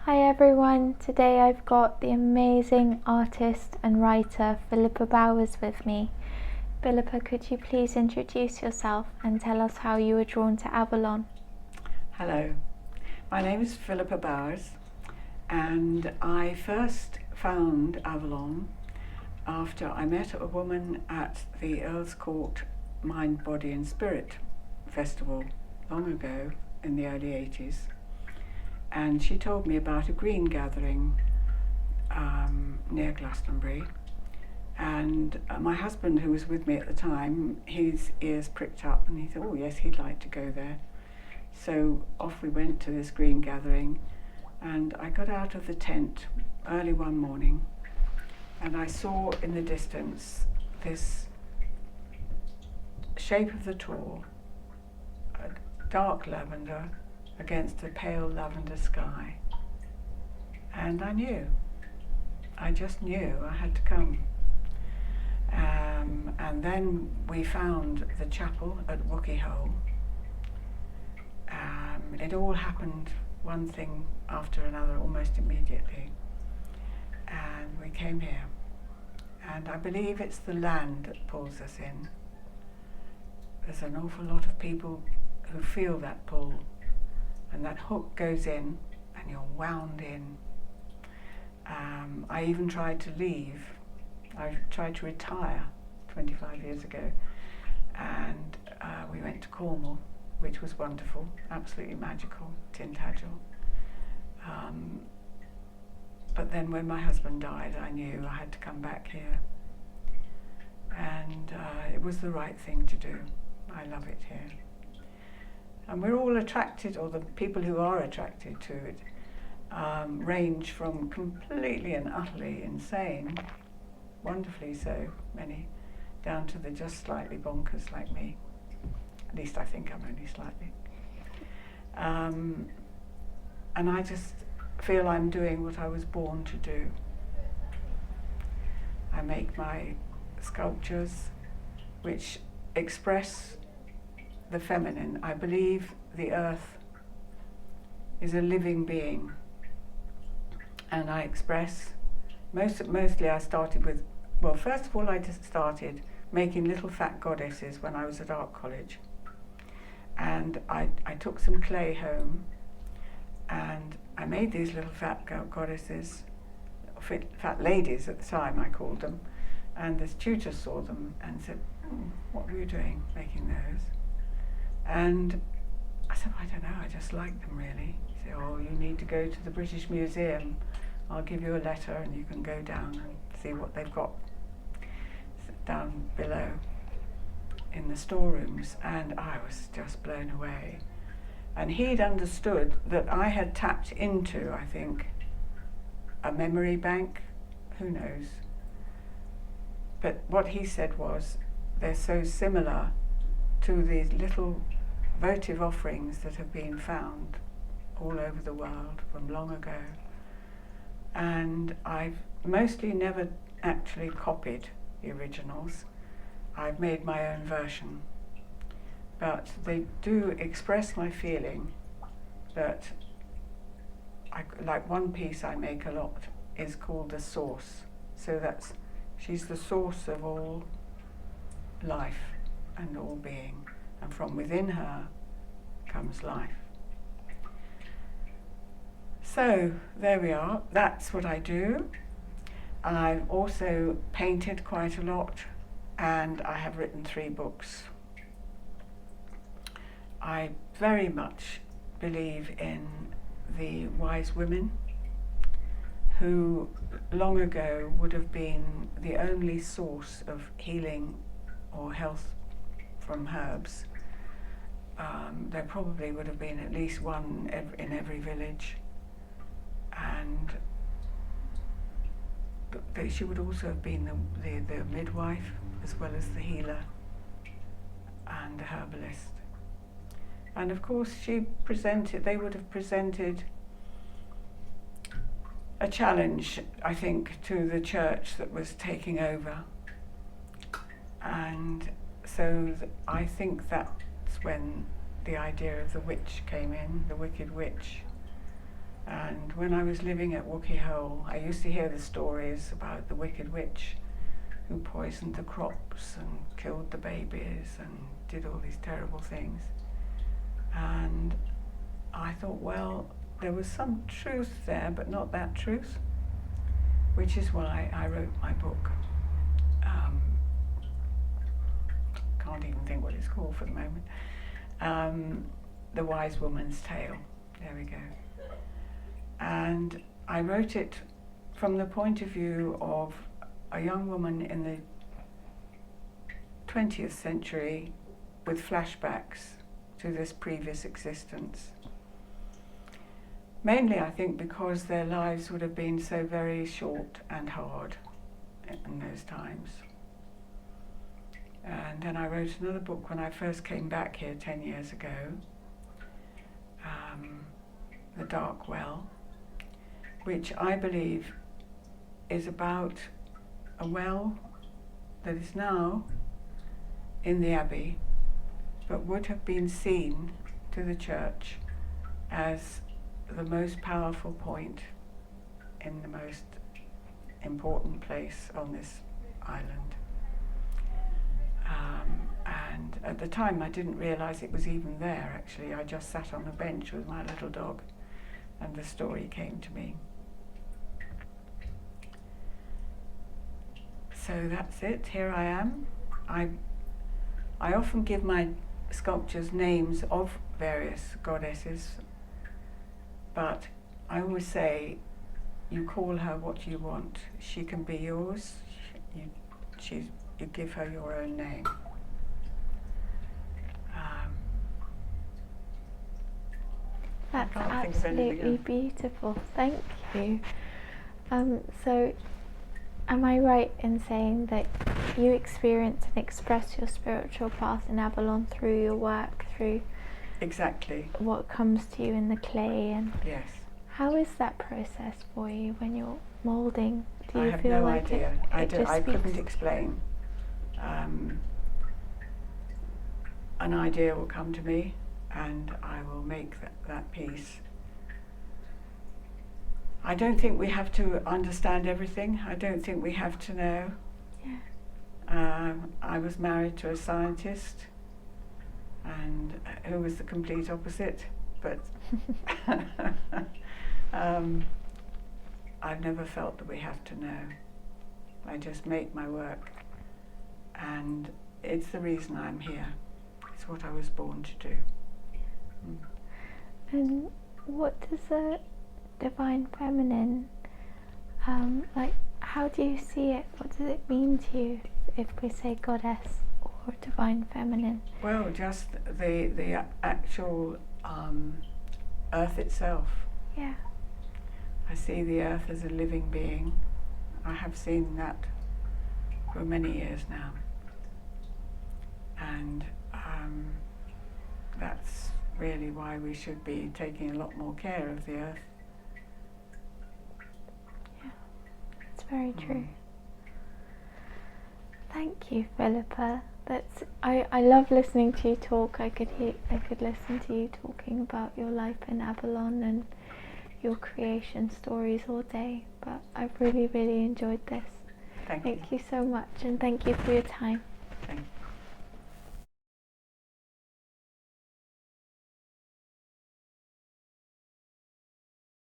Hi everyone, today I've got the amazing artist and writer Phillipa with me. Phillipa, could you please introduce yourself and tell us how you were drawn to Avalon? Hello, my name is Philippa Bowers, and I first found Avalon after I met a woman at the Earl's Court Mind, Body and Spirit Festival long ago in the early 80s, and she told me about a green gathering near Glastonbury. And my husband, who was with me at the time, his ears pricked up and he thought, oh yes, he'd like to go there. So off we went to this green gathering, and I got out of the tent early one morning and I saw in the distance this shape of the tor, a dark lavender against a pale lavender sky. And I just knew I had to come. And then we found the chapel at Wookey Hole. It all happened, one thing after another, almost immediately. And we came here. And I believe it's the land that pulls us in. There's an awful lot of people who feel that pull, and that hook goes in, and you're wound in. I even tried to leave. I tried to retire 25 years ago, and we went to Cornwall, which was wonderful, absolutely magical, Tintagel. But then when my husband died, I knew I had to come back here, and it was the right thing to do. I love it here. And we're all attracted, or the people who are attracted to it, range from completely and utterly insane, wonderfully so, many, down to the just slightly bonkers like me. At least I think I'm only slightly. And I just feel I'm doing what I was born to do. I make my sculptures which express the feminine. I believe the earth is a living being, and I express, mostly I started with, well, first of all I just started making little fat goddesses when I was at art college. And I took some clay home and I made these little fat goddesses, fat ladies at the time I called them, and this tutor saw them and said, what were you doing making those? And I said, I don't know, I just like them really. He said, oh, you need to go to the British Museum. I'll give you a letter and you can go down and see what they've got down below in the storerooms. And I was just blown away. And he'd understood that I had tapped into, I think, a memory bank, who knows. But what he said was, they're so similar to these little votive offerings that have been found all over the world from long ago. And I've mostly never actually copied the originals. I've made my own version. But they do express my feeling that, like one piece I make a lot is called the source. So she's the source of all life and all being. And from within her comes life. So there we are, that's what I do. I've also painted quite a lot, and I have written 3 books. I very much believe in the wise women who long ago would have been the only source of healing or health from herbs. There probably would have been at least one in every village, and she would also have been the midwife as well as the healer and the herbalist. And of course they would have presented a challenge, I think, to the church that was taking over. And so I think that's when the idea of the witch came in, the wicked witch. And when I was living at Wookey Hole, I used to hear the stories about the wicked witch who poisoned the crops and killed the babies and did all these terrible things. And I thought, well, there was some truth there, but not that truth, which is why I wrote my book. Can't even think what it's called for the moment. The Wise Woman's Tale. There we go. And I wrote it from the point of view of a young woman in the 20th century with flashbacks to this previous existence. Mainly, I think, because their lives would have been so very short and hard in those times. And then I wrote another book when I first came back here 10 years ago, The Dark Well, which I believe is about a well that is now in the Abbey, but would have been seen to the church as the most powerful point in the most important place on this island. And at the time I didn't realise it was even there, actually. I just sat on a bench with my little dog and the story came to me. So that's it, here I am. I often give my sculptures names of various goddesses, but I always say, you call her what you want. She can be yours. You give her your own name. That's absolutely beautiful. Thank you. So, am I right in saying that you experience and express your spiritual path in Avalon through your work, through exactly what comes to you in the clay? And yes. How is that process for you when you're moulding? Do you I have feel no like idea. I just couldn't explain. An idea will come to me and I will make that piece. I don't think we have to understand everything. I don't think we have to know. Yeah. I was married to a scientist and who was the complete opposite, but I've never felt that we have to know. I just make my work, and it's the reason I'm here. It's what I was born to do. And what does the divine feminine, like, how do you see it? What does it mean to you if we say goddess or divine feminine? Well, just the actual earth itself. Yeah. I see the earth as a living being. I have seen that for many years now. And that's really why we should be taking a lot more care of the earth. Yeah, that's very true. Thank you, Phillipa. I love listening to you talk. I could listen to you talking about your life in Avalon and your creation stories all day, but I've really, really enjoyed this. Thank you. Thank you so much, and thank you for your time. Thank you.